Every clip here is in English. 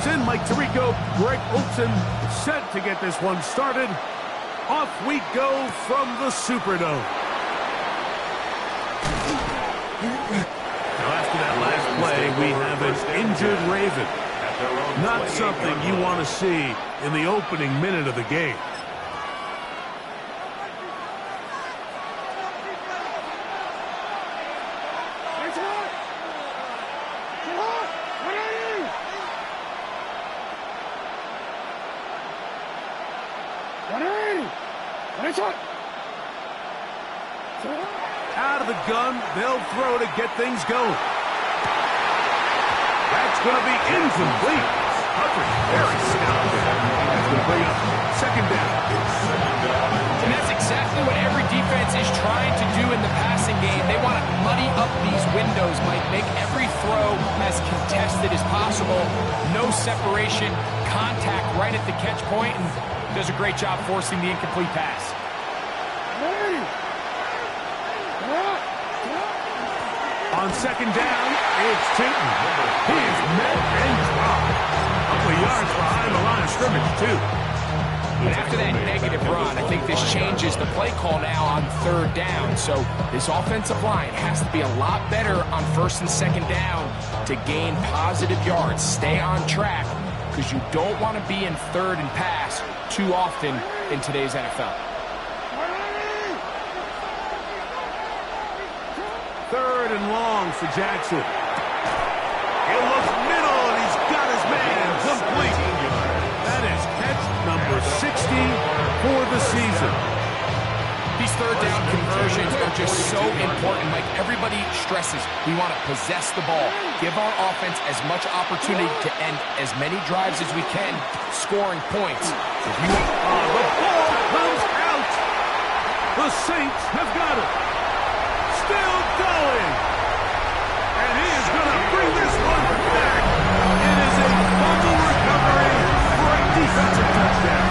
is in. Mike Tirico, Greg Olson set to get this one started. Off we go from the Superdome. Now after that last play, we have an injured Raven. Not something you want to see in the opening minute of the game. Out of the gun, they'll throw to get things going. That's going to be incomplete. Hucker, very stout. That's going to bring up second down. And that's exactly what every defense is trying to do in the passing game. They want to muddy up these windows, Mike, make every throw as contested as possible. No separation, contact right at the catch point, and does a great job forcing the incomplete pass. On second down, it's Tinton. He is met and dropped. A couple of yards behind the line of scrimmage, too. And after that negative run, I think this changes the play call now on third down. So this offensive line has to be a lot better on first and second down to gain positive yards. Stay on track, because you don't want to be in third and pass too often in today's NFL. Third and long for Jackson. He looks middle, and he's got his man complete. That is catch number 60 for the season. These third down conversions are just so important. Like everybody stresses, we want to possess the ball, give our offense as much opportunity to end as many drives as we can, scoring points. The ball comes out. The Saints have got it. Still going. And he is going to bring this one back. It is a fumble recovery for a defensive touchdown.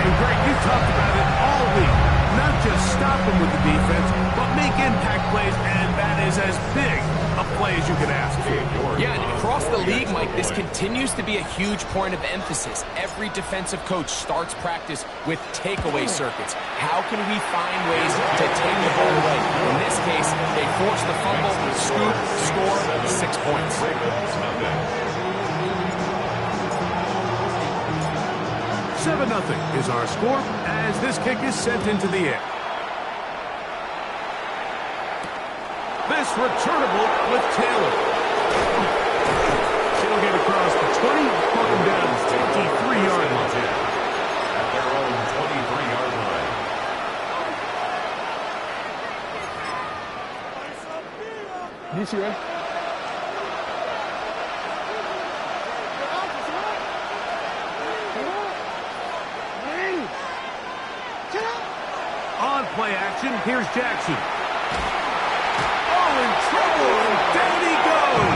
And Greg, you talked about it all week. Not just stop him with the defense, but make impact plays, and that is as big a play as you can ask for. Yeah, and across the league, Mike, this continues to be a huge point of emphasis. Every defensive coach starts practice with takeaway circuits. How can we find ways to take the ball away? In this case, they force the fumble, scoop, score, 6 points. 7-0 is our score as this kick is sent into the air. This returnable with Taylor. She'll get across the 20, put him down 23-yard line. At their own 23-yard line. DC, right? On play action, here's Jackson. Oh, in trouble, and down he goes.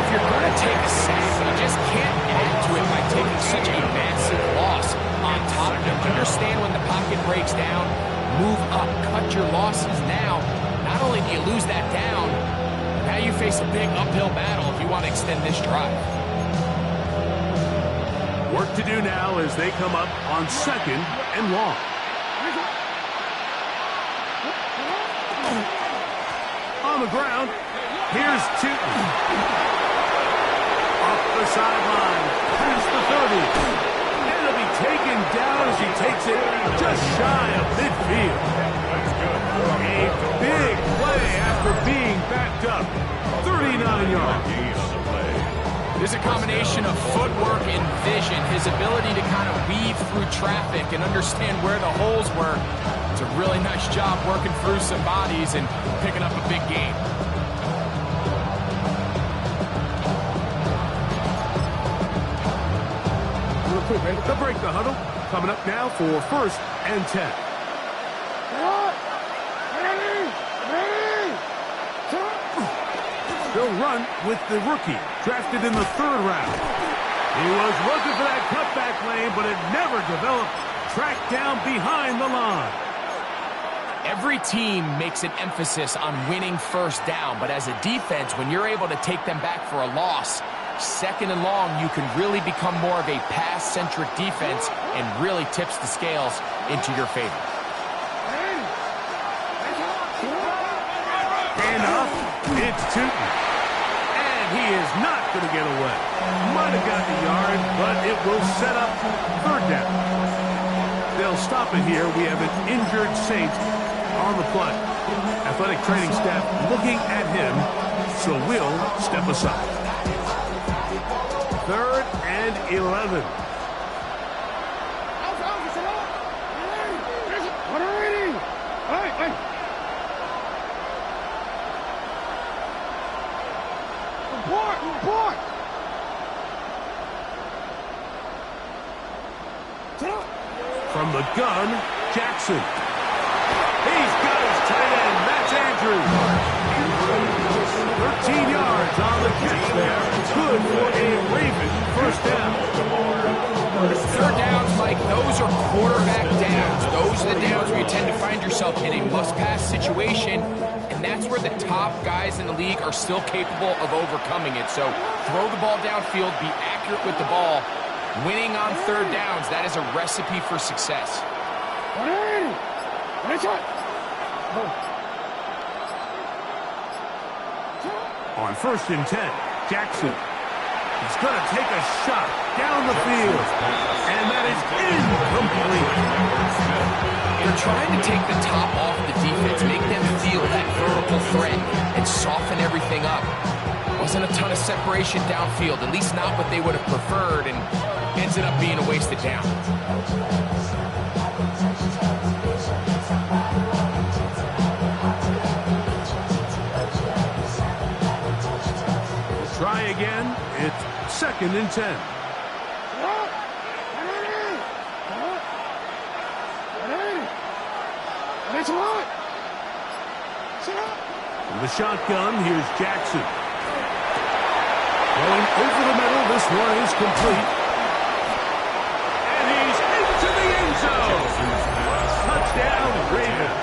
If you're going to take a sack, you just can't add to it by taking such a massive loss on top of it. Understand when the pocket breaks down, move up, cut your losses now. Not only do you lose that down, now you face a big uphill battle if you want to extend this drive. Work to do now as they come up on second and long. On the ground, here's Tinton. Up the sideline, here's the 30. And it'll be taken down as he takes it just shy of midfield. A big play after being backed up. 39 yards. There's a combination of footwork and vision, his ability to kind of weave through traffic and understand where the holes were. It's a really nice job working through some bodies and picking up a big gain. They'll break the huddle. Coming up now for first and 10. They'll run with the rookie, drafted in the 3rd round. He was looking for that cutback lane, but it never developed. Tracked down behind the line. Every team makes an emphasis on winning first down, but as a defense, when you're able to take them back for a loss, second and long, you can really become more of a pass-centric defense and really tips the scales into your favor. Hand off, it's Tootin. And he is not going to get away. Might have got the yard, but it will set up third down. They'll stop it here. We have an injured Saint on the play. Athletic training staff looking at him, so we'll step aside. 3rd and 11. From the gun, Jackson. He's got his tight end. That's Andrews. 13 yards on the catch there. Good for a Raven first down. Third downs, Mike, those are quarterback downs. Those are the downs where you tend to find yourself in a must-pass situation, and that's where the top guys in the league are still capable of overcoming it. So throw the ball downfield, be accurate with the ball. Winning on third downs, that is a recipe for success. On 1st and 10, Jackson. He's going to take a shot down the field. And that is incomplete. They're trying to take the top off the defense, make them feel that vertical threat, and soften everything up. Wasn't a ton of separation downfield, at least not what they would have preferred, and ended up being a wasted down. Try again. It's 2nd and 10. From the shotgun, here's Jackson. Going over the middle, this one is complete. And he's into the end zone. Touchdown, Ravens.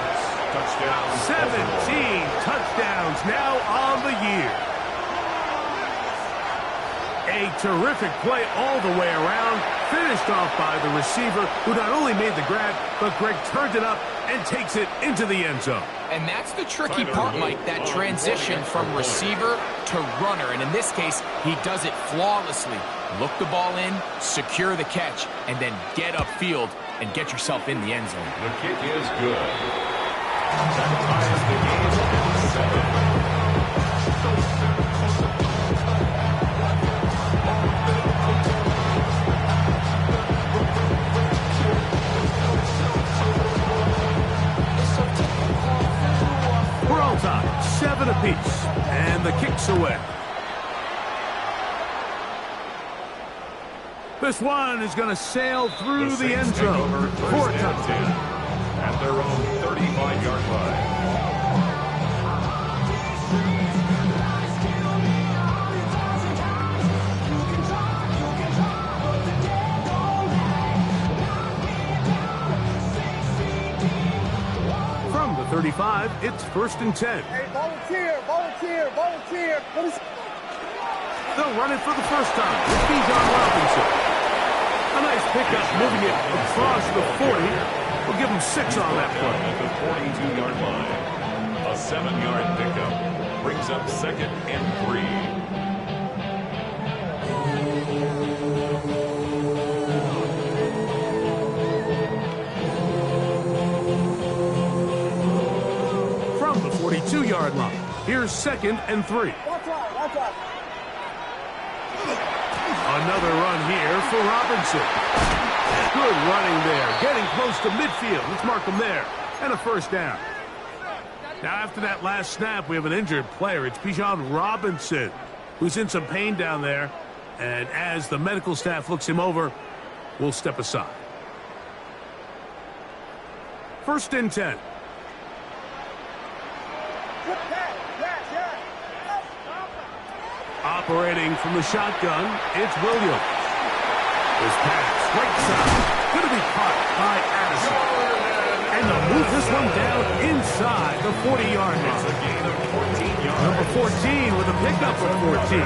17 touchdowns now on the year. A terrific play all the way around, finished off by the receiver, who not only made the grab, but Greg turned it up and takes it into the end zone. And that's the tricky part, Mike, that transition from receiver to runner. And in this case, he does it flawlessly. Look the ball in, secure the catch, and then get upfield and get yourself in the end zone. The kick is good. That ties the game at 7. We're all tied, 7 apiece, and the kick's away. This one is going to sail through the end zone for a touchdown. At their own 35-yard line. From the 35, it's 1st and 10. Hey, volunteer. They'll run it for the first time. It's Bijan Robinson. A nice pickup, moving it across the 40. We'll give him 6 on that play. At the 42-yard line, a 7-yard pickup brings up 2nd and 3. From the 42-yard line, here's 2nd and 3. Watch out. Another run here for Robinson. Good running there, getting close to midfield. Let's mark him there. And a first down. Now, after that last snap, we have an injured player. It's Bijan Robinson, who's in some pain down there. And as the medical staff looks him over, we'll step aside. 1st and 10. Operating from the shotgun, it's Williams. His pass, right side, going to be caught by Addison. And the move this one down inside the 40-yard It's a line. gain of 14 yards. Number 14 with a pickup of 14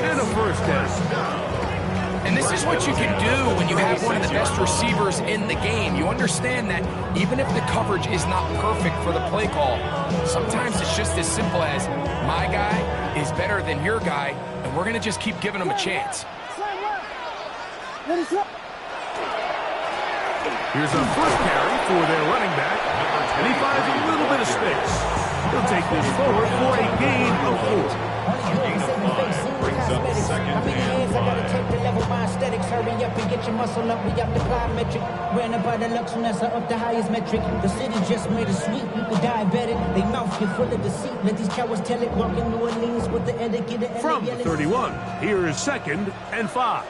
and a first down. And this is what you can do when you have one of the best receivers in the game. You understand that even if the coverage is not perfect for the play call, sometimes it's just as simple as my guy is better than your guy, and we're going to just keep giving him a chance. Here's a first carry for their running back, and he finds a little bit of space. He'll take this forward for a gain of 4. A gain of 5 brings up second and 5. Aesthetics, hurry up and get your muscle up. We up the plyometric. Ran up by the lux, and that's up the highest metric. The city just made a sweep. You could diabetic. They mouth get full of deceit. Let these cowards tell it. Walk in New Orleans with the etiquette. From the 31, here is second and 5.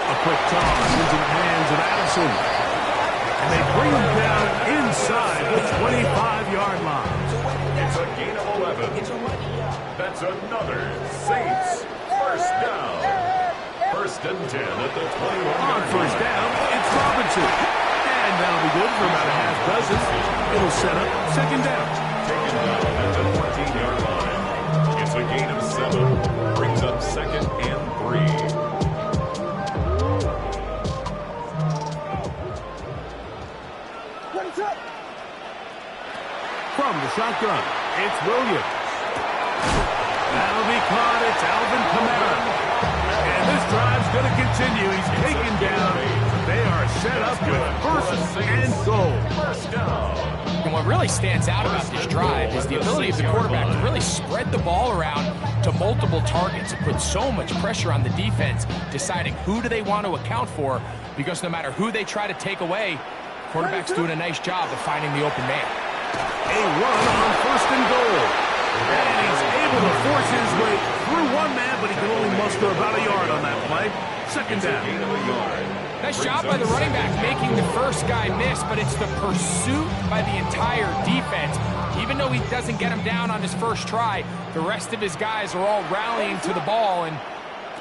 A quick toss into the hands of Addison. And they bring him down inside the 25-yard line. It's a gain of 11. That's another Saints first down. First and 10 at the 21-yard On first down, it's Robinson. And that'll be good for about a half dozen. It'll set up second down. Taken down at the 14-yard line. It's a gain of 7. Brings up second and 3. From the shotgun, it's Williams. That'll be caught. It's Alvin Kamara. And this drive's going to continue. He's taken down. They are set up with first and goal. First down. And what really stands out about this drive is the ability of the quarterback to really spread the ball around to multiple targets and put so much pressure on the defense, deciding who do they want to account for, because no matter who they try to take away, quarterback's doing a nice job of finding the open man. A run on first and goal. And he's able to force his way through one man, but he can only muster about a yard on that play. Second down. Gain of a yard. Nice job by the running back making the first guy miss, but it's the pursuit by the entire defense. Even though he doesn't get him down on his first try, the rest of his guys are all rallying to the ball, and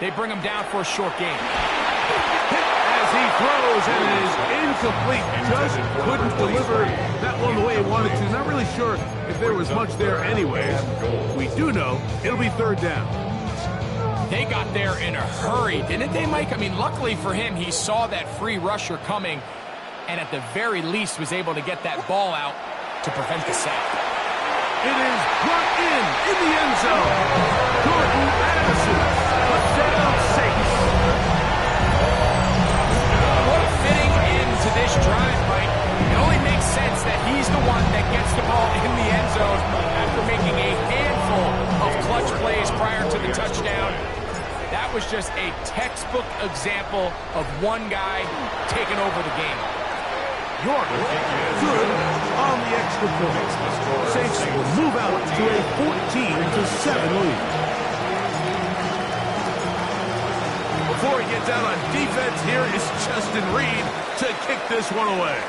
they bring him down for a short gain. As he throws, and it is incomplete. Just couldn't deliver that one the way he wanted to. Not really sure if there was much there anyways. We do know it'll be third down. They got there in a hurry, didn't they, Mike? I mean, luckily for him, he saw that free rusher coming, and at the very least was able to get that ball out to prevent the sack. It is brought in the end zone. Jordan Addison, touchdown Saints. What a fitting end to this drive, Mike. It only makes sense that he's the one that gets the ball in the end zone after making a handful of clutch plays prior to the touchdown. That was just a textbook example of one guy taking over the game. York, good on the extra point. Saints will move out to a 14-7 lead. Before he gets out on defense, here is Justin Reed to kick this one away.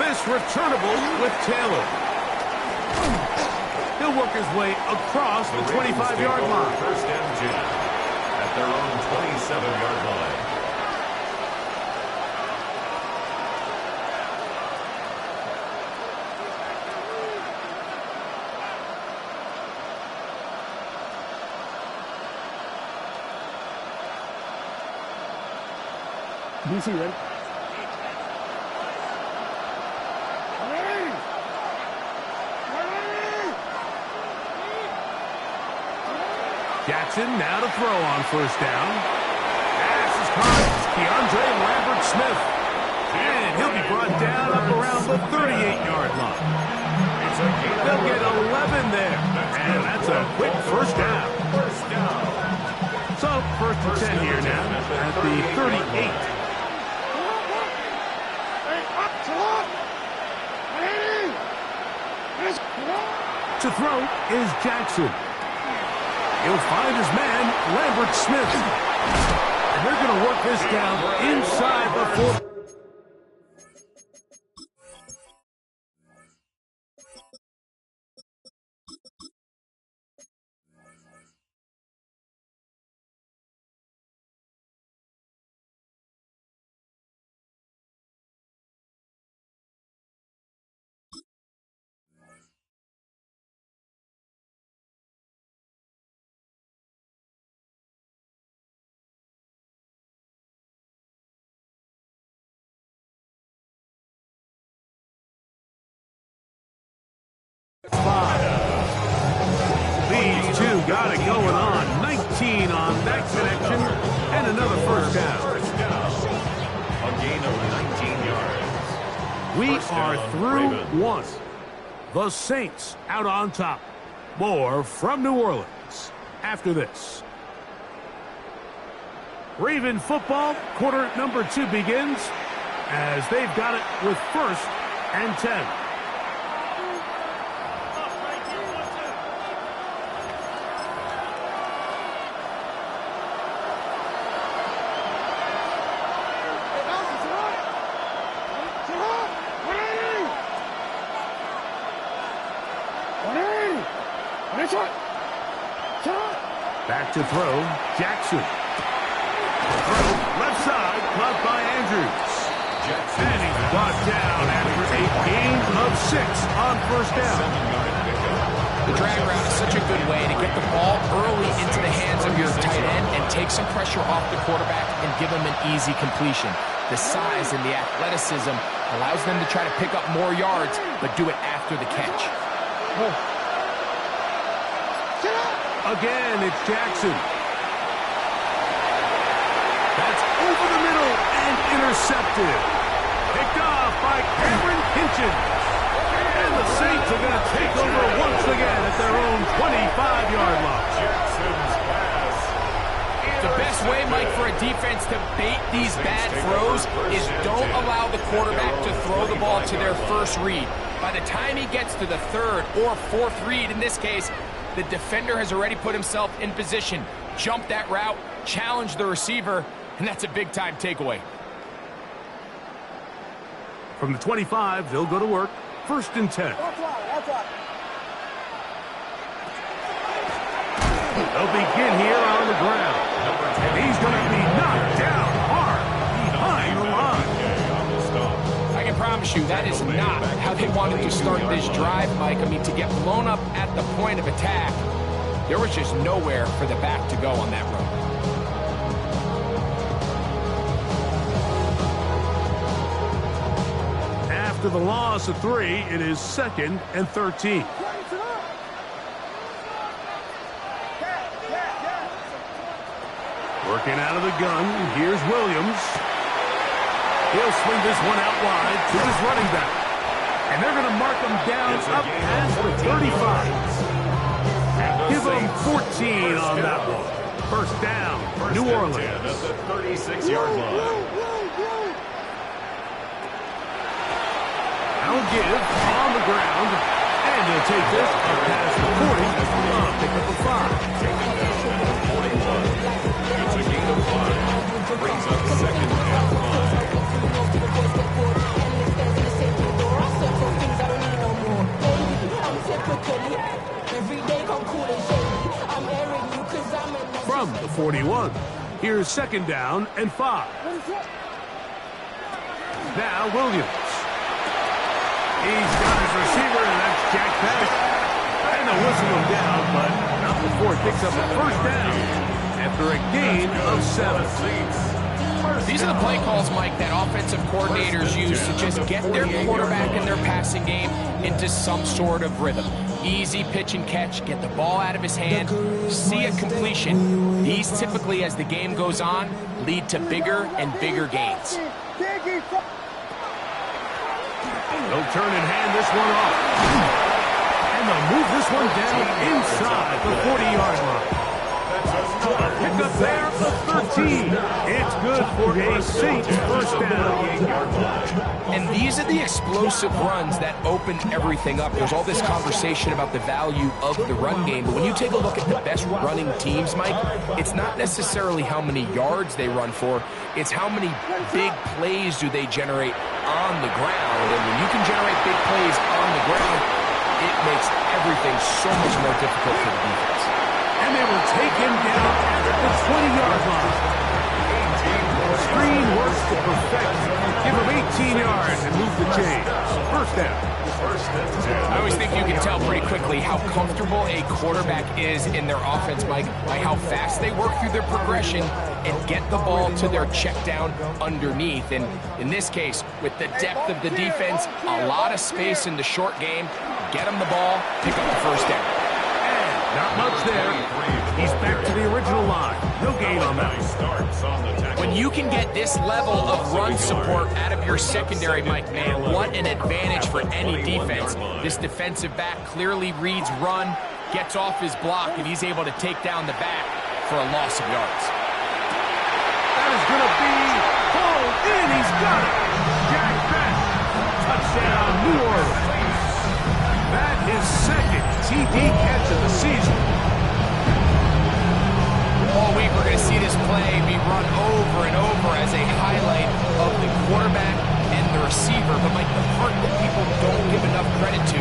This returnable with Taylor. He'll work his way across the 25-yard line. First and 10 at their own 27-yard line. DC, right? Jackson now to throw on first down. Pass is caught. Keandre Lambert-Smith. And he'll be brought down up around the 38-yard line. They'll get 11 there. And that's a quick first down. So, first and 10 here now at the 38. To throw is Jackson. He'll find his man, Lambert-Smith. And they're going to work this down inside the 4. that connection, and another first down. First down. A gain of 19 yards. We First are down, through Ravens. one. The Saints out on top. More from New Orleans after this. Raven football, quarter number 2 begins as they've got it with 1st and 10. Back to throw, Jackson. Throw, left side, caught by Andrews. And he's brought down after a gain of 6 on first down. The drag route is such a good way to get the ball early into the hands of your tight end and take some pressure off the quarterback and give him an easy completion. The size and the athleticism allows them to try to pick up more yards, but do it after the catch. Again, it's Jackson. That's over the middle and intercepted. Picked off by Cameron Hitchens. And the Saints are going to take over once again at their own 25-yard line. Jackson's pass. The best way, Mike, for a defense to bait these bad throws is don't allow the quarterback to throw the ball to their first read. By the time he gets to the 3rd or 4th read, in this case, the defender has already put himself in position, jumped that route, challenged the receiver, and that's a big-time takeaway. From the 25, they'll go to work. 1st and 10. They'll begin here on the ground. And he's going to be knocked down hard behind the line. I can promise you that is not how they wanted to start this drive, Mike. I mean, to get blown up at the point of attack, there was just nowhere for the back to go on that run. After the loss of 3, it is 2nd and 13. Working out of the gun, here's Williams. He'll swing this one out wide to his running back. And they're going to mark him down up past the 35. Give him 14 on that one. First down, New Orleans. At the 36-yard line. Now give on the ground. And he'll take this up past the 40. Pick up a 5. It's a gain of 5. Brings up 2nd and 5. From the 41, here's 2nd down and 5. Now Williams. He's got his receiver, and that's Jack Pettit. And they'll whistle him down, but not before it picks up a 1st down after a gain of 7. These are the play calls, Mike, that offensive coordinators use to just get their quarterback and their passing game into some sort of rhythm. Easy pitch and catch, get the ball out of his hand, see a completion. These typically, as the game goes on, lead to bigger and bigger gains. They'll turn and hand this one off. And they'll move this one down inside the 40-yard line. A pickup there of 13. It's good for a Saints first down. And these are the explosive runs that open everything up. There's all this conversation about the value of the run game, but when you take a look at the best running teams, Mike, it's not necessarily how many yards they run for, it's how many big plays do they generate on the ground. And when you can generate big plays on the ground, it makes everything so much more difficult for the defense. And they will take him down at the 20-yard line. Screen works to perfection. Give him 18 yards and move the chains. First down. I always think you can tell pretty quickly how comfortable a quarterback is in their offense, Mike, by how fast they work through their progression and get the ball to their check down underneath. And in this case, with the depth of the defense, a lot of space in the short game, get them the ball, pick up the first down. And not much there. He's back to the original line. No gain on that. When you can get this level of run support out of your secondary, Mike, man, what an advantage for any defense. This defensive back clearly reads run, gets off his block, and he's able to take down the back for a loss of yards. That is going to be pulled in. He's got it. Jack back. Touchdown, New Orleans. That is second TD catch of the season. All week we're going to see this play be run over and over as a highlight of the quarterback and the receiver. But Mike, the part that people don't give enough credit to,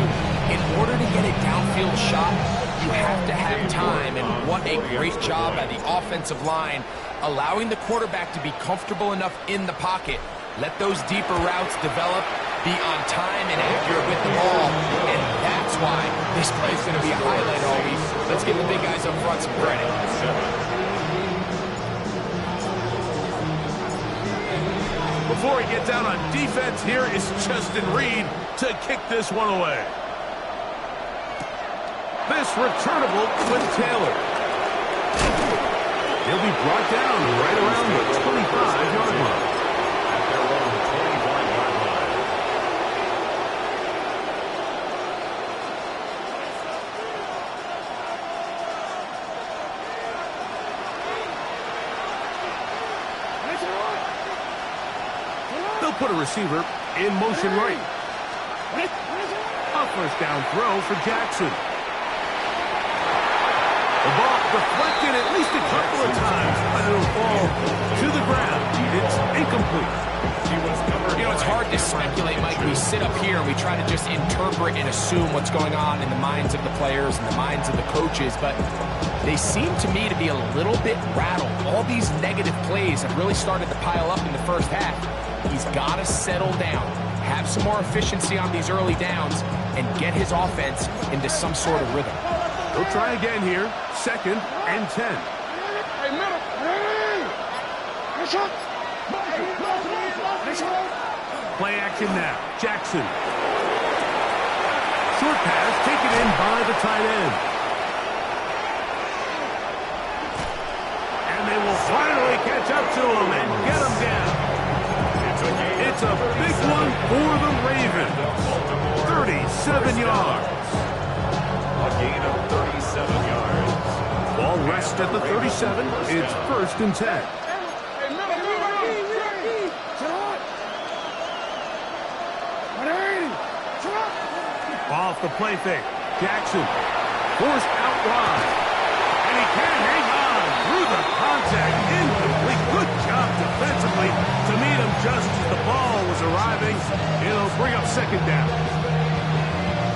in order to get a downfield shot, you have to have time. And what a great job by the offensive line, allowing the quarterback to be comfortable enough in the pocket. Let those deeper routes develop, be on time and accurate with the ball, and that's why this play is going to be a highlight all week. Let's give the big guys up front some credit. Before he gets out on defense, here is Justin Reed to kick this one away. This returnable with Taylor. He'll be brought down right around the 25-yard line. At their own 25-yard line. They'll put a receiver in motion right. A first down throw for Jackson. The ball deflected at least a couple of times, but it'll fall to the ground. It's incomplete. You know, it's hard to speculate, Mike. We sit up here and we try to just interpret and assume what's going on in the minds of the players and the minds of the coaches, but they seem to me to be a little bit rattled. All these negative plays have really started to pile up in the first half. He's got to settle down, have some more efficiency on these early downs, and get his offense into some sort of rhythm. We'll try again here. 2nd and 10. Play action now. Jackson. Short pass taken in by the tight end. And they will finally catch up to him and get him down. It's a big one for the Ravens. 37 yards. A gain of 37 yards. Ball rests at the 37. It's 1st and 10. Off the play fake. Jackson forced out wide. And he can hang on through the contact. Incomplete. Good job defensively to meet him just as the ball was arriving. It'll bring up 2nd down.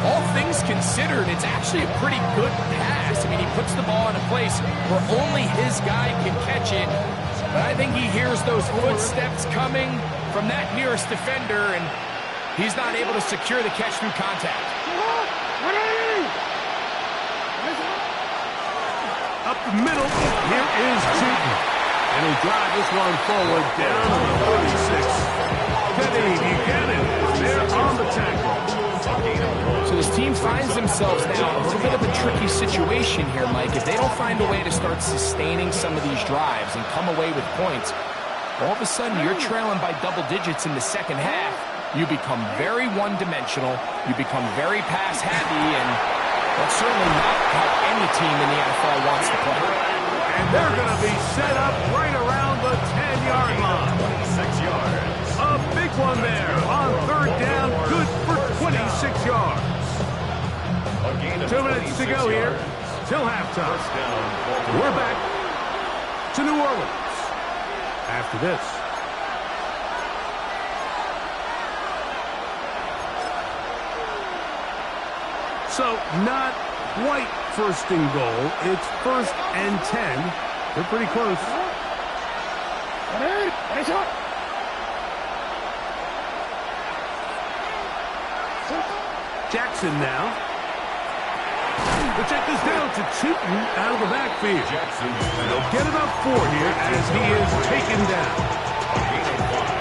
All things considered, it's actually a pretty good pass. I mean, he puts the ball in a place where only his guy can catch it. But I think he hears those footsteps coming from that nearest defender, and he's not able to secure the catch through contact. Up the middle, here is Cheaton. And he'll drive this one forward down to the 36. Kenny Buchanan is there on the tackle. So this team finds themselves now in a little bit of a tricky situation here, Mike. If they don't find a way to start sustaining some of these drives and come away with points, all of a sudden you're trailing by double digits in the second half. You become very one-dimensional. You become very pass-happy, and that's certainly not how any team in the NFL wants to play. And they're going to be set up right around the 10-yard line. 26 yards. A big one there on 3rd down. Good for 26 yards. A gain of 2 minutes to go here till halftime. First down. We're back to New Orleans after this. So not quite 1st and goal. It's 1st and 10. They're pretty close. Jackson now. The check is down to Cheaton out of the backfield. They'll get about 4 here as he is taken down.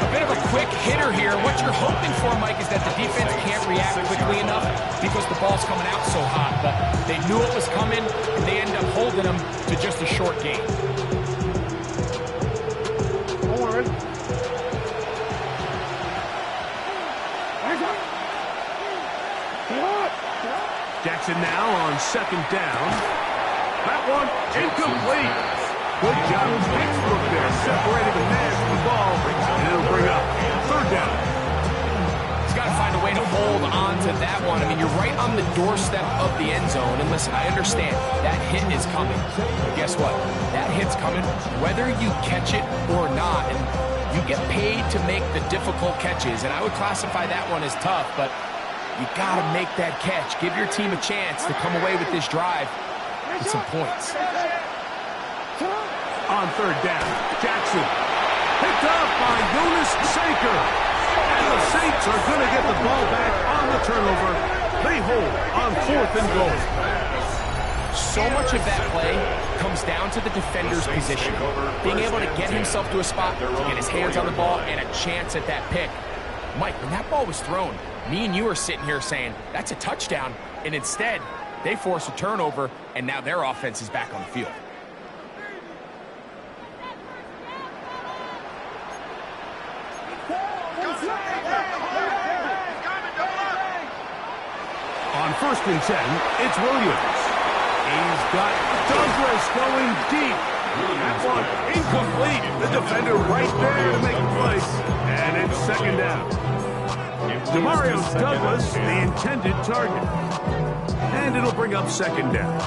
A bit of a quick hitter here, what you're hoping for, Mike, is that the defense can't react quickly enough because the ball's coming out so hot. But they knew it was coming, and they end up holding them to just a short game. Jackson now on second down. That one incomplete. Good job of Pittsburgh there, separating the man from the ball, and it'll bring up third down. He's got to find a way to hold on to that one. I mean, you're right on the doorstep of the end zone. And listen, I understand that hit is coming. But guess what? That hit's coming whether you catch it or not. And you get paid to make the difficult catches. And I would classify that one as tough, but you got to make that catch. Give your team a chance to come away with this drive with some points. On third down, Jackson picked up by Jonas Saker. And the Saints are going to get the ball back on the turnover. They hold on 4th and goal. So much of that play comes down to the defender's position. Being able to get himself to a spot, to get his hands on the ball, and a chance at that pick. Mike, when that ball was thrown, me and you are sitting here saying, that's a touchdown. And instead, they force a turnover, and now their offense is back on the field. On 1st and 10, it's Williams. He's got Douglas going deep. That one incomplete. The defender right there to make the play. And it's second down. Demario Douglas, the intended target. And it'll bring up second down.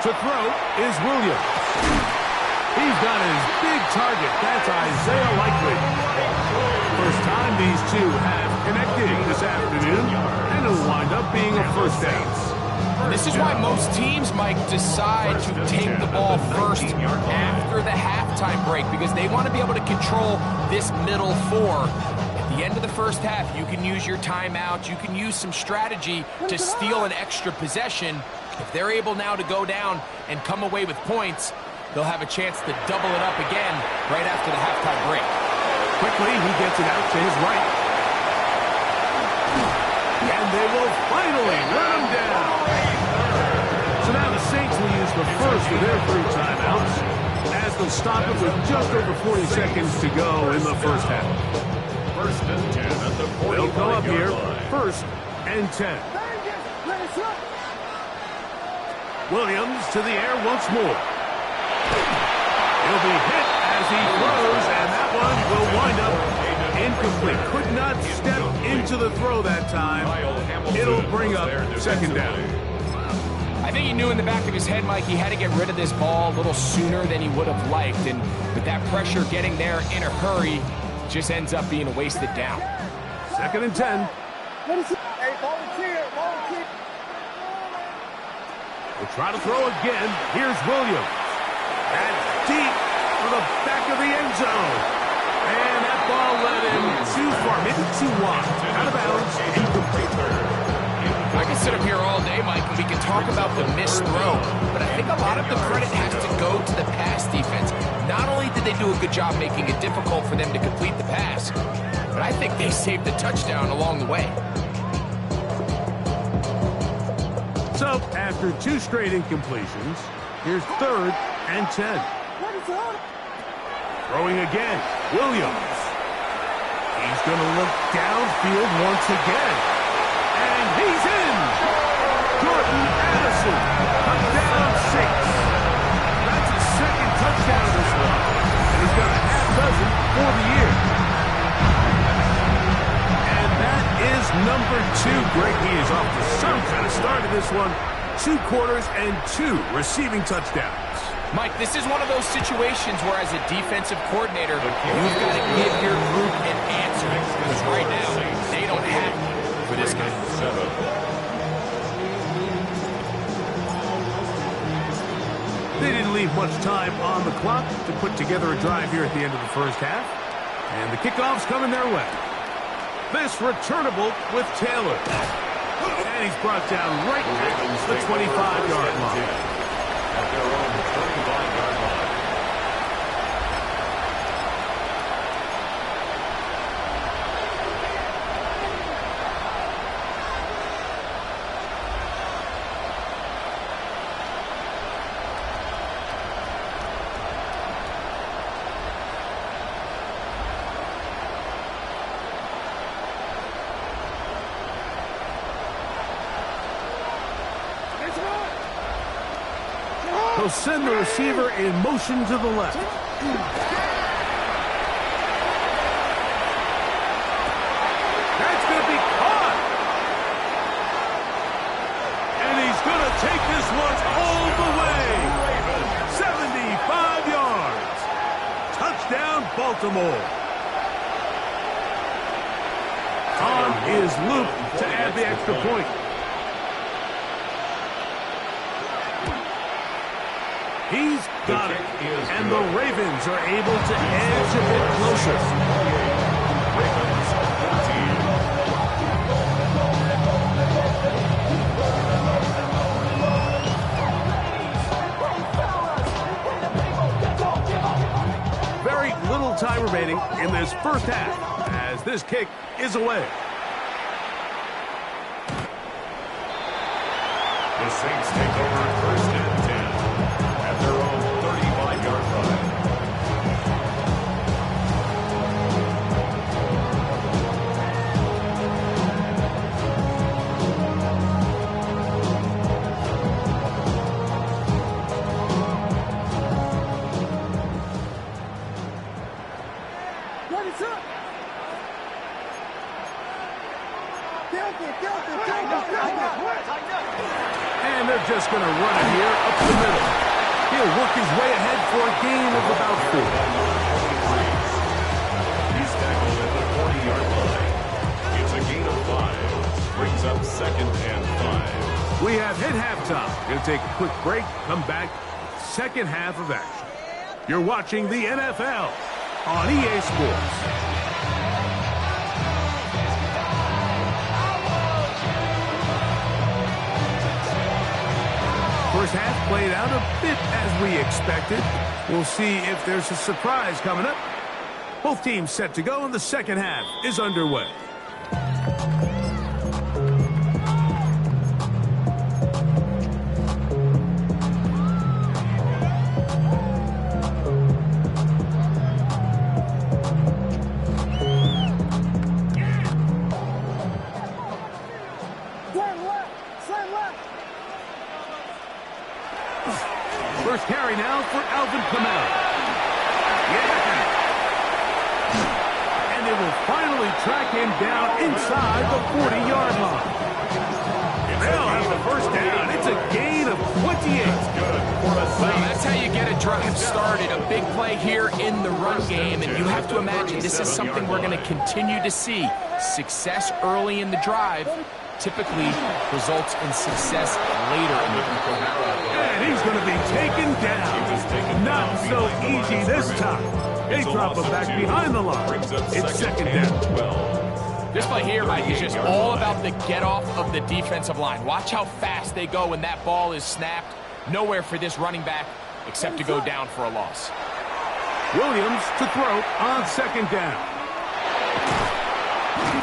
To throw is Williams. He's got his big target. That's Isaiah Likely. First time these two have connected this afternoon, and it'll wind up being a first down. This is why most teams, Mike, decide to take the ball first after the halftime break, because they want to be able to control this middle four. At the end of the first half, you can use your timeout. You can use some strategy to steal an extra possession. If they're able now to go down and come away with points, they'll have a chance to double it up again right after the halftime break. Quickly, he gets it out to his right. And they will finally run him down. So now the Saints will use the first of their 3 timeouts as they'll stop it with just over 40 seconds to go in the first half. 1st and 10 at the 45-yard They'll go up here, line. 1st and 10. Williams to the air once more. He'll be hit as he throws, and that one will wind up incomplete. Could not step into the throw that time. It'll bring up second down. I think he knew in the back of his head, Mike, he had to get rid of this ball a little sooner than he would have liked. And with that pressure getting there in a hurry, it just ends up being a wasted down. 2nd and 10. We'll try to throw again. Here's Williams. That's deep for the back of the end zone. And that ball led him too far, maybe too wide. Out of bounds, incomplete. I can sit up here all day, Mike, and we can talk about the missed throw, but I think a lot of the credit has to go to the pass defense. Not only did they do a good job making it difficult for them to complete the pass, but I think they saved the touchdown along the way. So, after 2 straight incompletions, here's 3rd and 10. Throwing again, Williams. He's going to look downfield once again. And he's in! Jordan Addison, touchdown 6. That's his 2nd touchdown this one. And he's got a half dozen for the year. And that is number 2. Greg, he is off to some kind of start of this one. 2 quarters and 2 receiving touchdowns. Mike, this is one of those situations where as a defensive coordinator, you've got to give your group an answer. Because right now, they don't have one for this guy. They didn't leave much time on the clock to put together a drive here at the end of the first half. And the kickoff's coming their way. This returnable with Taylor. And he's brought down right at the 25-yard line. At their own 25-yard line. He'll send the receiver in motion to the left. That's going to be caught. And he's going to take this one all the way. 75 yards. Touchdown, Baltimore. On is Luke to add the extra point. He's got it, and the Ravens are able to edge a bit closer. Ravens 14. Very little time remaining in this first half as this kick is away. The Saints take over first and 10 at their own 35-yard line. What is up? And they're just going to run it here up the middle. He'll work his way ahead for a gain of about 4. He's tackled at the 40-yard line. It's a gain of 5. Brings up second and 5. We have hit halftime. Going to take a quick break, come back, second half of action. You're watching the NFL on EA Sports. First half played out a bit as we expected. We'll see if there's a surprise coming up. Both teams set to go, and the second half is underway. First carry now for Alvin Kamara. Yeah. And they will finally track him down inside the 40-yard line. They'll have the first down. It's a gain of 28. Well, that's how you get a drive started. A big play here in the run game, and you have to imagine this is something we're going to continue to see. Success early in the drive typically results in success later in the drive. And he's going to be taken down. Not so easy this time. They drop him back behind the line. It's second down. This play here, Mike, is just all about the get-off of the defensive line. Watch how fast they go when that ball is snapped. Nowhere for this running back except to go down for a loss. Williams to throw on second down.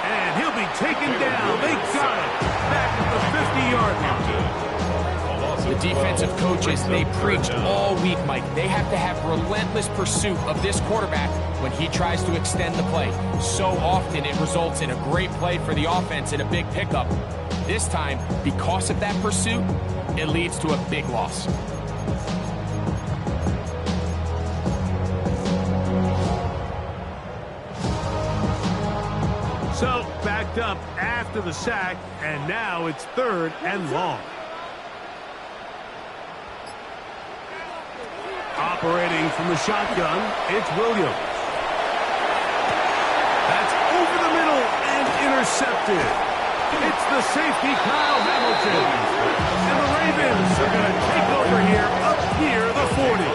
And he'll be taken down. They got it. Back at the 50-yard line. The defensive coaches, they preach all week, Mike. They have to have relentless pursuit of this quarterback when he tries to extend the play. So often it results in a great play for the offense and a big pickup. This time, because of that pursuit, it leads to a big loss. So, backed up after the sack, and now it's third and long. Operating from the shotgun, it's Williams. That's over the middle and intercepted. It's the safety, Kyle Hamilton. And the Ravens are going to take over here, up near the 40.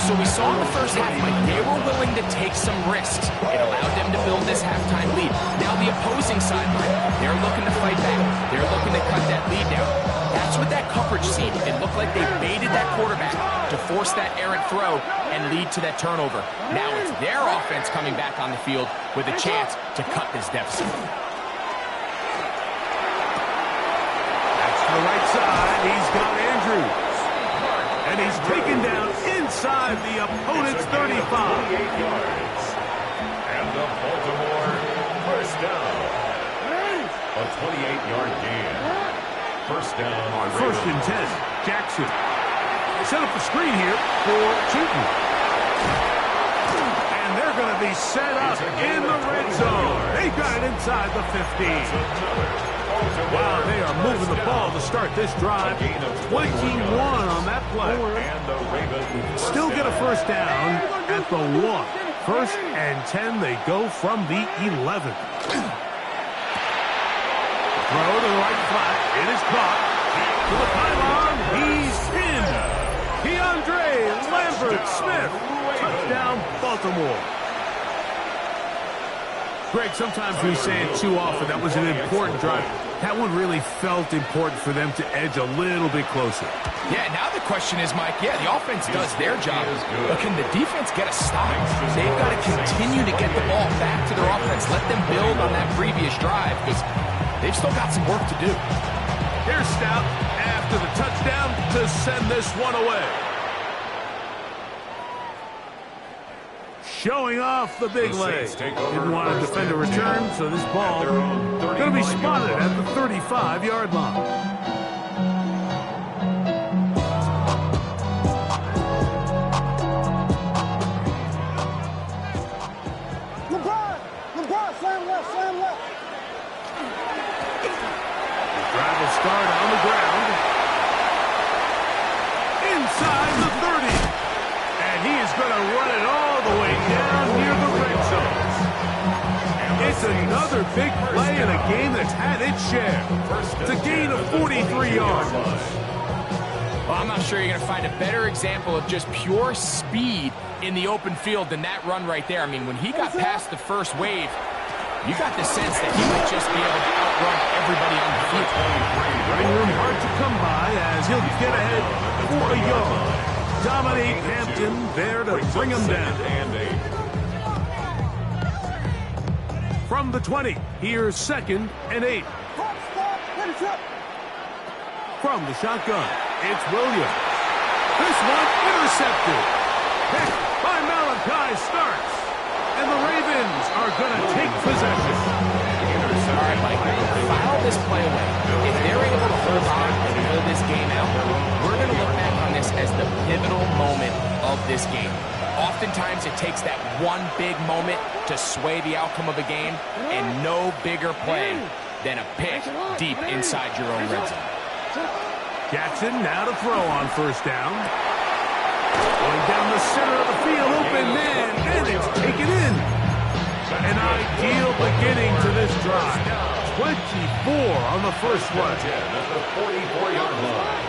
So we saw in the first half, Mike, they were willing to take some risks. It allowed them to build this halftime lead. Now the opposing side, Mike, they're looking to fight back. They're looking to cut that lead down. That's what that coverage scene. It looked like they baited that quarterback to force that errant throw and lead to that turnover. Now it's their offense coming back on the field with a chance to cut this deficit. That's to the right side. He's got Andrews. And he's taken down inside the opponent's 35. 28 yards. And the Baltimore first down. A 28-yard gain. First down. On first and 10, Jackson. Set up the screen here for Cheaton. And they're going to be set up in the red zone. They got it inside the 15. Wow, they are moving the ball to start this drive. 21 on that play. Still get a first down at the 1. First and 10, they go from the 11. Throw to the right flat. It is caught. To the pylon. He's in. DeAndre Lambert-Smith. Touchdown, Baltimore. Greg, sometimes we say it too often. That was an important drive. That one really felt important for them to edge a little bit closer. Yeah, now the question is, Mike, the offense does their job, but can the defense get a stop? They've got to continue to get the ball back to their offense. Let them build on that previous drive because they've still got some work to do. Here's Stout after the touchdown to send this one away. Showing off the big leg. Didn't want to defend a return, so this ball going to be spotted at the 35-yard line. LeBron, slam left. The drive will start on the ground. Inside the 30. And he is going to run it all the way down near the red zone. It's another big play in a game that's had its share. It's a gain of 43 yards. Well, I'm not sure you're going to find a better example of just pure speed in the open field than that run right there. I mean, when he got past the first wave, you got the sense that he might just be able to outrun everybody on the field. Running room hard to come by as he'll get ahead for a yard. Dominate Hampton there to bring him down. From the 20, here's 2nd and 8. From the shotgun, it's Williams. This one intercepted. Pick by Malachi starts. And the Ravens are going to take possession. All right, Mike, file this play away. If they're able to hold on and pull this game out, we're going to look back on this as the pivotal moment of this game. Oftentimes, it takes that one big moment to sway the outcome of a game, and no bigger play than a pick deep inside your own red zone. Jackson now to throw on first down. Going down the center of the field, open man, and it's taken in. An ideal beginning to this drive. 24 on the first play. At the 44-yard line.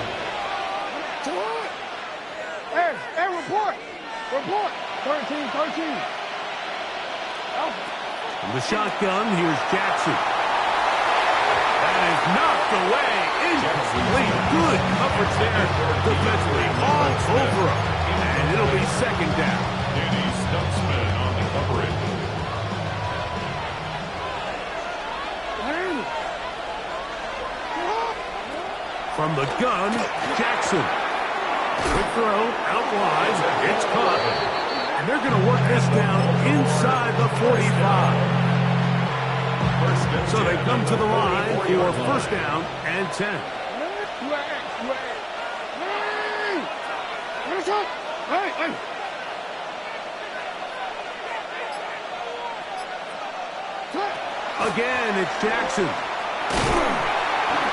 Hey, report. 13. From the shotgun, here's Jackson. That is knocked away. Incomplete. Good coverage there. Defensively all over him. And it'll be 2nd down. Danny Stutzman on the coverage. From the gun, Jackson. Quick throw, out wide. It's caught. And they're going to work this down inside the 45. So they come to the line for first down and 10. Again, it's Jackson.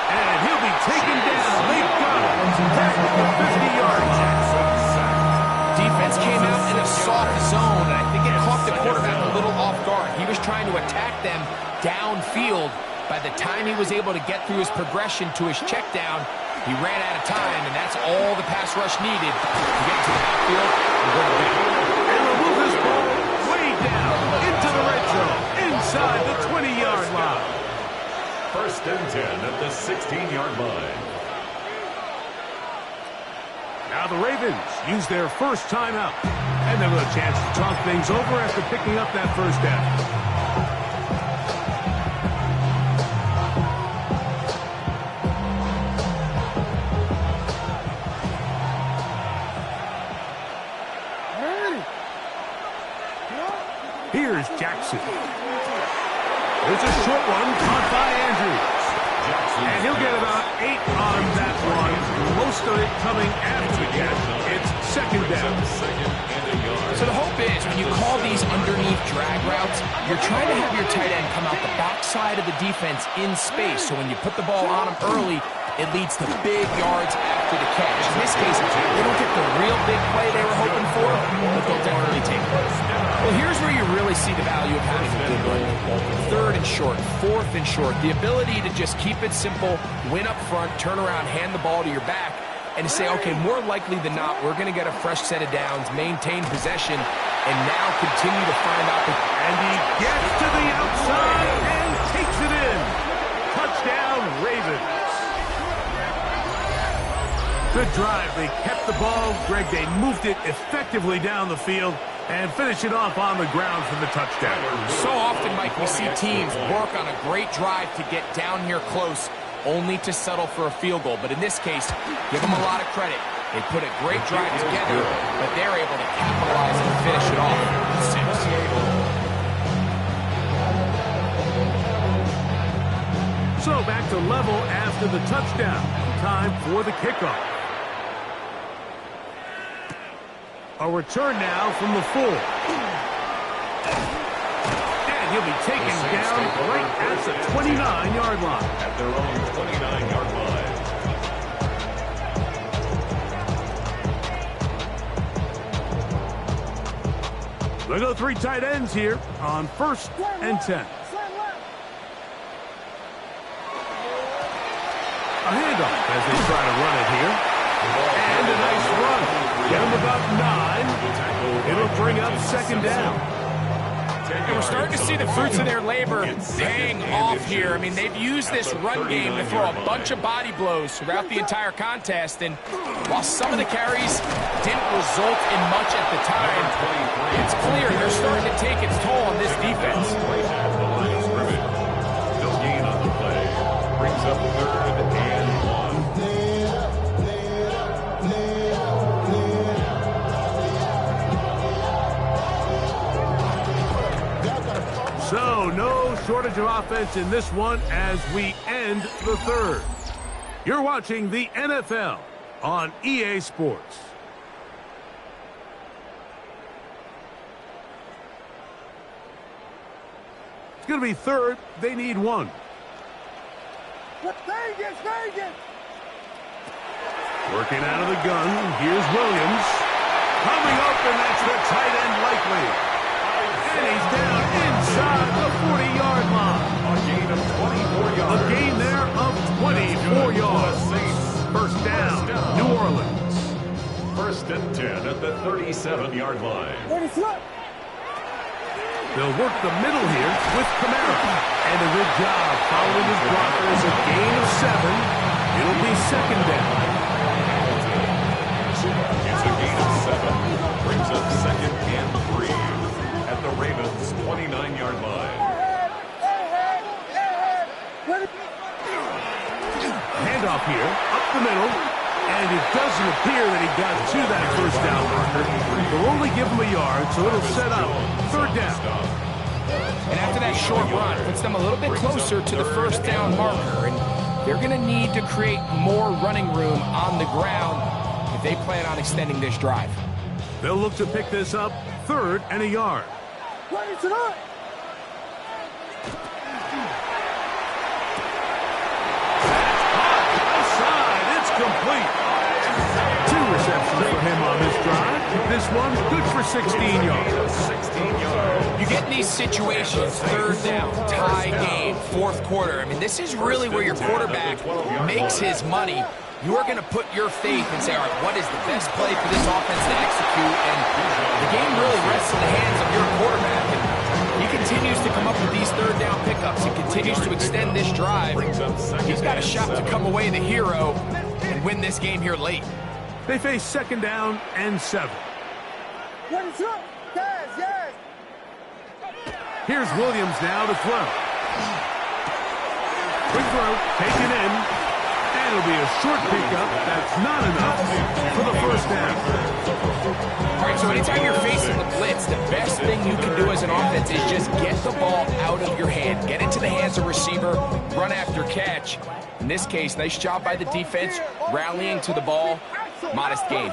And he'll be taken down. They got him. Tackle for 50 yards. Defense came out in a soft zone, and I think it caught the quarterback a little off guard. He was trying to attack them downfield. By the time he was able to get through his progression to his check down, He ran out of time, and that's all the pass rush needed to get to the backfield and bring it down. And will move this ball way down into the red zone, inside the 20-yard line. First and 10 at the 16-yard line. Now the Ravens use their first timeout. And they'll have a chance to talk things over after picking up that first down. Here's Jackson. There's a short one caught by Andrews. And he'll get about 8 on that one. Most of it coming after the catch. It's second down. So the hope is when you call these underneath drag routes, you're trying to have your tight end come out the backside of the defense in space. So when you put the ball on him early, it leads to big yards after the catch. In this case, they don't get the real big play they were hoping for, but they'll definitely take it. Well, here's where you really see the value of having a good run. Third and short, fourth and short. The ability to just keep it simple, win up front, turn around, hand the ball to your back, and to say, okay, more likely than not, we're going to get a fresh set of downs, maintain possession, and now continue to find out. And he gets to the outside and takes it in. Touchdown, Ravens. Good drive. They kept the ball. Greg, they moved it effectively down the field and finish it off on the ground for the touchdown. So often, Mike, we see teams work on a great drive to get down here close, only to settle for a field goal. But in this case, give them a lot of credit. They put a great drive together, but they're able to capitalize and finish it off with 6. So back to level after the touchdown. Time for the kickoff. A return now from the 4. And he'll be taken down right at the 29-yard line. At their own 29-yard line. They go 3 tight ends here on first and 10. A handoff as they try to run it here. And a nice run. Get him about 9. It'll bring up second down. And we're starting to see the fruits of their labor paying off here. I mean, they've used this run game to throw a bunch of body blows throughout the entire contest. And while some of the carries didn't result in much at the time, it's clear they're starting to take its toll on this defense. No gain on the play. Brings up third and 1. So, no shortage of offense in this one as we end the third. You're watching the NFL on EA Sports. It's going to be third. They need 1. Working out of the gun. Here's Williams. Coming up, and that's the tight end likely. And he's down inside the 40-yard line. A gain of 24 yards. A gain there of 24 yards. First down, New Orleans. First and 10 at the 37-yard line. They'll work the middle here with Kamara. And a good job following his blockers. A gain of 7. It'll be second down. It's a gain of 7. Brings up second and 3 at the Ravens' 29-yard line. Handoff here, up the middle. And it doesn't appear that he got to that first down marker. They'll only give him a yard, so it'll set up third down. And after that short run, it puts them a little bit closer to the first down marker. And they're going to need to create more running room on the ground if they plan on extending this drive. They'll look to pick this up third and a yard. Outside, it's complete. 2 receptions for him on this drive. This one good for 16 yards. 16 yards. You get in these situations, third down, tie game, fourth quarter. I mean, this is really where your quarterback makes his money. you are going to put your faith and say, all right, what is the best play for this offense to execute? And the game really rests in the hands of your quarterback. And he continues to come up with these third down pickups. He continues to extend this drive. He's got a shot to come away the hero and win this game here late. They face 2nd down and 7. Here's Williams now to throw. Quick throw, taken in. And it'll be a short pickup. That's not enough for the 1st down. All right, so anytime you're facing the blitz, the best thing you can do as an offense is just get the ball out of your hand. Get into the hands of receiver, run after catch. In this case, nice job by the defense, rallying to the ball. Modest gain.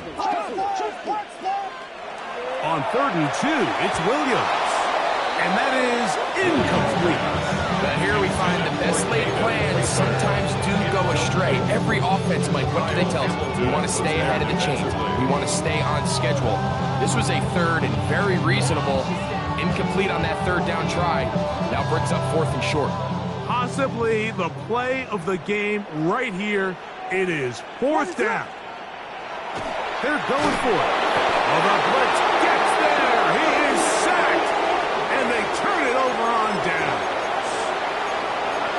On 3rd and 2, it's Williams. And that is incomplete. But here we find the best laid plans sometimes do go astray. Every offense, Mike, what do they tell us? We want to stay ahead of the chains. We want to stay on schedule. This was a 3rd and very reasonable. Incomplete on that 3rd down try. Now brings up 4th and short. Possibly the play of the game right here. It is 4th down. They're going for it. Oh, the blitz gets there. He is sacked. And they turn it over on down.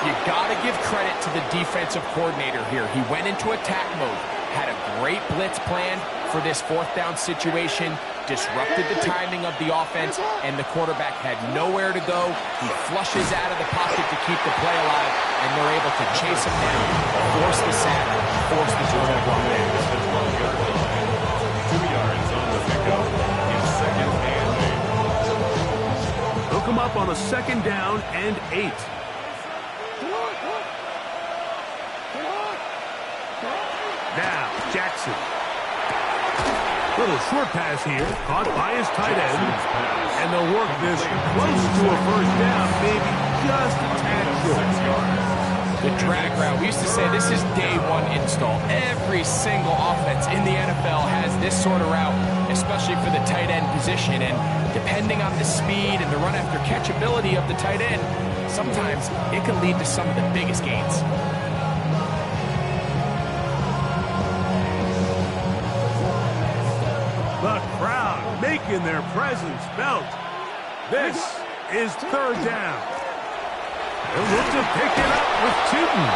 You got to give credit to the defensive coordinator here. He went into attack mode, had a great blitz plan for this 4th down situation, disrupted the timing of the offense, and the quarterback had nowhere to go. He flushes out of the pocket to keep the play alive, and they're able to chase him down, force the sack, force the turnover on that. 2 yards on the pickup in 2nd and 8. They'll come up on a 2nd down and 8. Now, Jackson. Little short pass here, caught by his tight end. And they'll work this close to a 1st down, maybe just a tad short. The drag route, we used to say this is day 1 install. Every single offense in the NFL has this sort of route, especially for the tight end position. And depending on the speed and the run after catch ability of the tight end, sometimes it can lead to some of the biggest gains. The crowd making their presence felt. This is 3rd down. They'll look to pick it up with Tootin.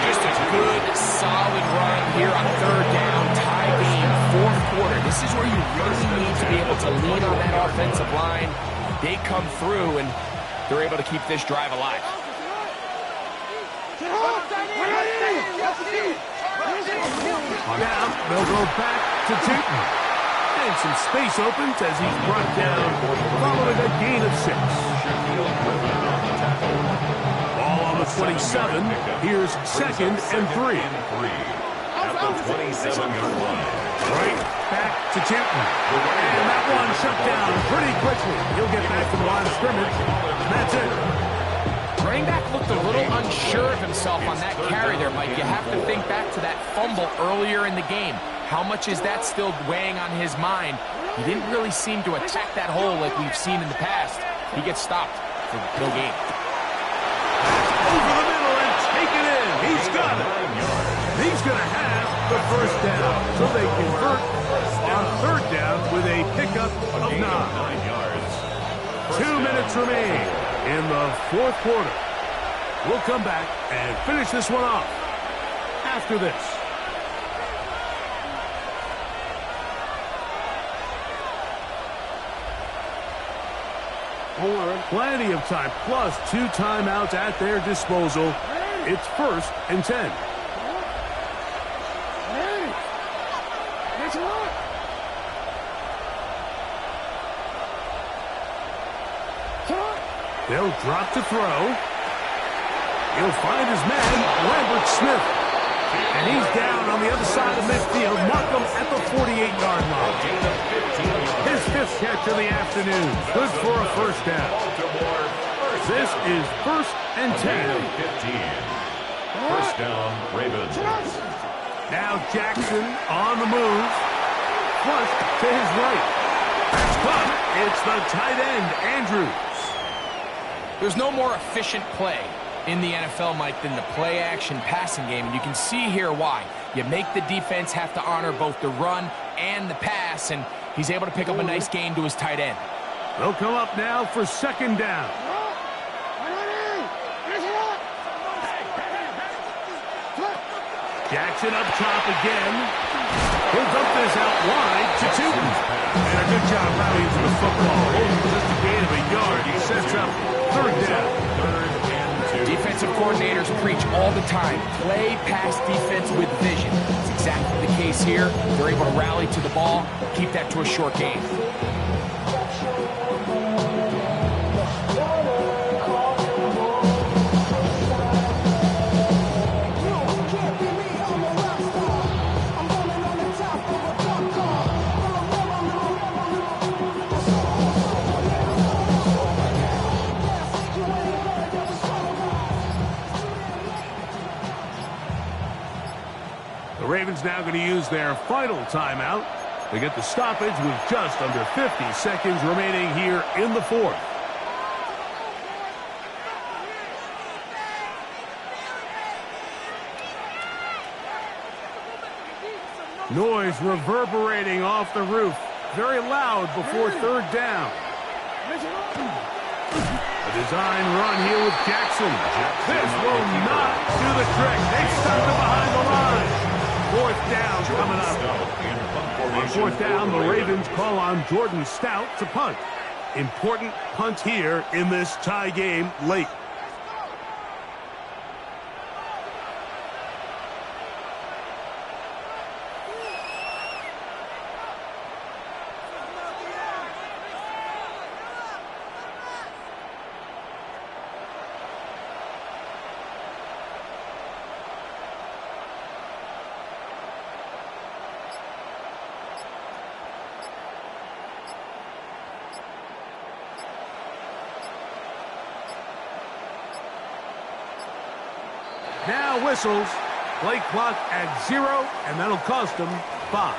Just a good, solid run here on 3rd down, tie game, 4th quarter. This is where you really need to be able to lean on that offensive line. They come through, and they're able to keep this drive alive. Now they'll go back to Tootin. And some space opens as he's brought down following a gain of 6. Ball on the 27. Here's 2nd and 3. At the 27-yard line. Right back to Tootin. And that one shut down pretty quickly. He'll get back to the line of scrimmage. That's it. Running back looked a little unsure of himself on that carry there, Mike. You have to think back to that fumble earlier in the game. How much is that still weighing on his mind? He didn't really seem to attack that hole like we've seen in the past. He gets stopped for no gain. Over the middle and take it in. He's got it. He's going to have the 1st down. So they convert on 3rd down with a pickup of 9. 2 minutes remain in the 4th quarter. We'll come back and finish this one off after this. Plenty of time, plus 2 timeouts at their disposal. It's 1st and 10. They'll drop to throw. He'll find his man, Lambert Smith. And he's down on the other side of midfield. Markham at the 48-yard line. His 5th catch of the afternoon. Good for a 1st down. This is 1st and 10. 1st down, Ravens. Now Jackson on the move. Flushed to his right. That's caught. It's the tight end, Andrews. There's no more efficient play in the NFL, Mike, than the play-action passing game, and you can see here why. You make the defense have to honor both the run and the pass, and he's able to pick up a nice gain to his tight end. They'll come up now for second down. Jackson up top again. He'll dump this out wide to Tootin. And a good job rallying to the football. Holding just a gain of a yard. He sets up third down. Defensive coordinators preach all the time. Play pass defense with vision. It's exactly the case here. They're able to rally to the ball, keep that to a short gain. The Ravens now going to use their final timeout to get the stoppage with just under 50 seconds remaining here in the fourth. Noise reverberating off the roof. Very loud before third down. A design run here with Jackson. This will not do the trick. They stopped him behind the line. Fourth down coming up. On fourth down, the Ravens call on Jordan Stout to punt. Important punt here in this tie game late. Now whistles. Play clock at 0, and that'll cost them 5.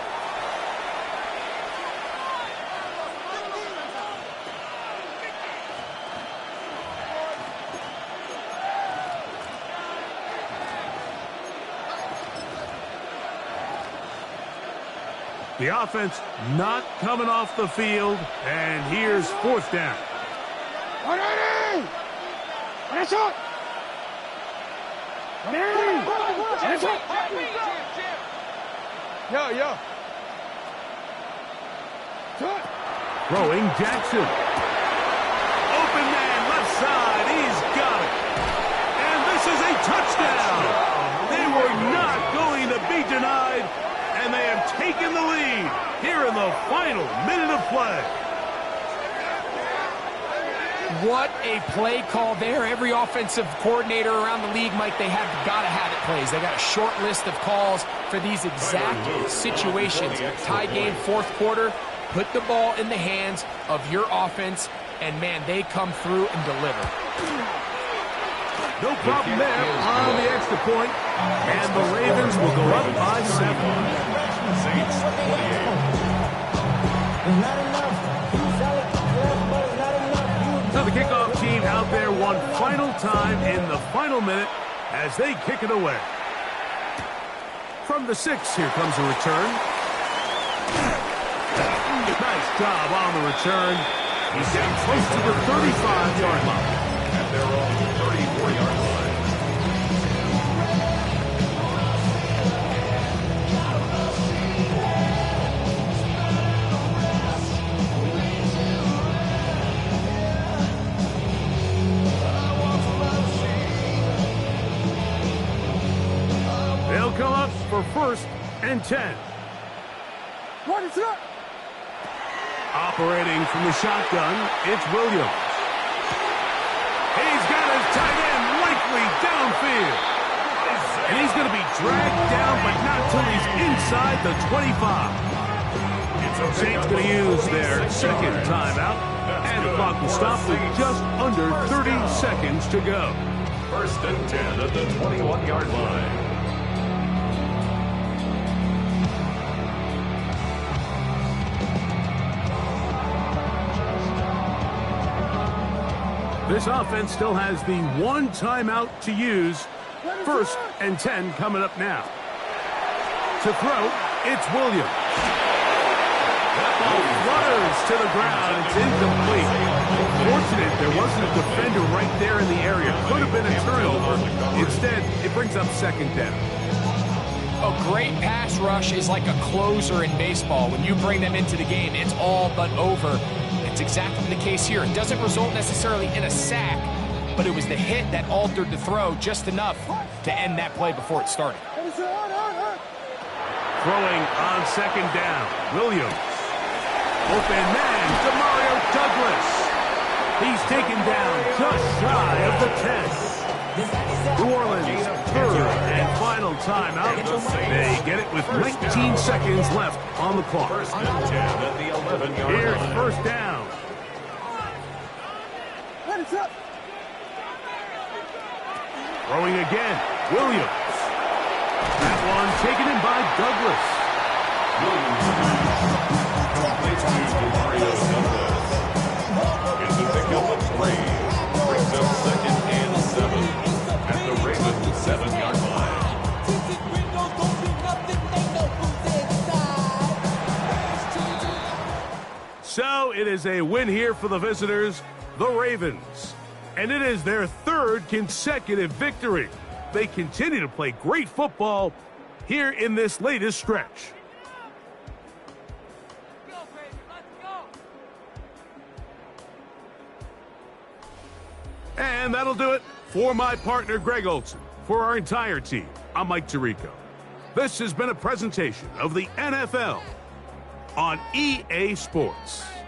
The offense not coming off the field, and here's fourth down. Yo. Throwing Jackson. Open man, left side. He's got it. And this is a touchdown. They were not going to be denied, and they have taken the lead here in the final minute of play. What a play call there. Every offensive coordinator around the league, Mike, they have got to have it plays. They got a short list of calls for these exact situations. Tie game, fourth quarter. Put the ball in the hands of your offense, and, man, they come through and deliver. No problem there on the extra point, and the Ravens will go up by 7. Saints 28. So the kickoff team out there one final time in the final minute as they kick it away. From the 6, here comes a return. Nice job on the return. He's down close to the 35-yard line. At their own 34-yard line. They'll come up for first and 10. Operating from the shotgun, it's Williams. He's got his tight end likely downfield. And he's going to be dragged down, but not till he's inside the 25. Saints going to use their second timeout, and the clock will stop with just under 30 seconds to go. First and 10 at the 21-yard line. This offense still has the one timeout to use. 1st and 10 coming up now. To throw, it's Williams. That ball flutters to the ground. It's incomplete. Fortunate there wasn't a defender right there in the area. Could have been a turnover. Instead, it brings up 2nd down. A great pass rush is like a closer in baseball. When you bring them into the game, it's all but over. It's exactly the case here. It doesn't result necessarily in a sack, but it was the hit that altered the throw just enough to end that play before it started. Throwing on 2nd down, Williams. Open man, Demario Douglas. He's taken down just shy of the 10. New Orleans, 3rd and final timeout. They get it with 19 seconds left on the clock. 1st and 10 at the 11-yard line. Here's 1st down. Throwing again, Williams. That one taken in by Douglas. Completes to Demario Douglas. It's a pickup of 3. Brings up 2nd and 7 at the Ravens 7-yard line. So it is a win here for the visitors, the Ravens. And it is their 3rd consecutive victory. They continue to play great football here in this latest stretch. And that'll do it for my partner, Greg Olson. For our entire team, I'm Mike Tirico. This has been a presentation of the NFL on EA Sports.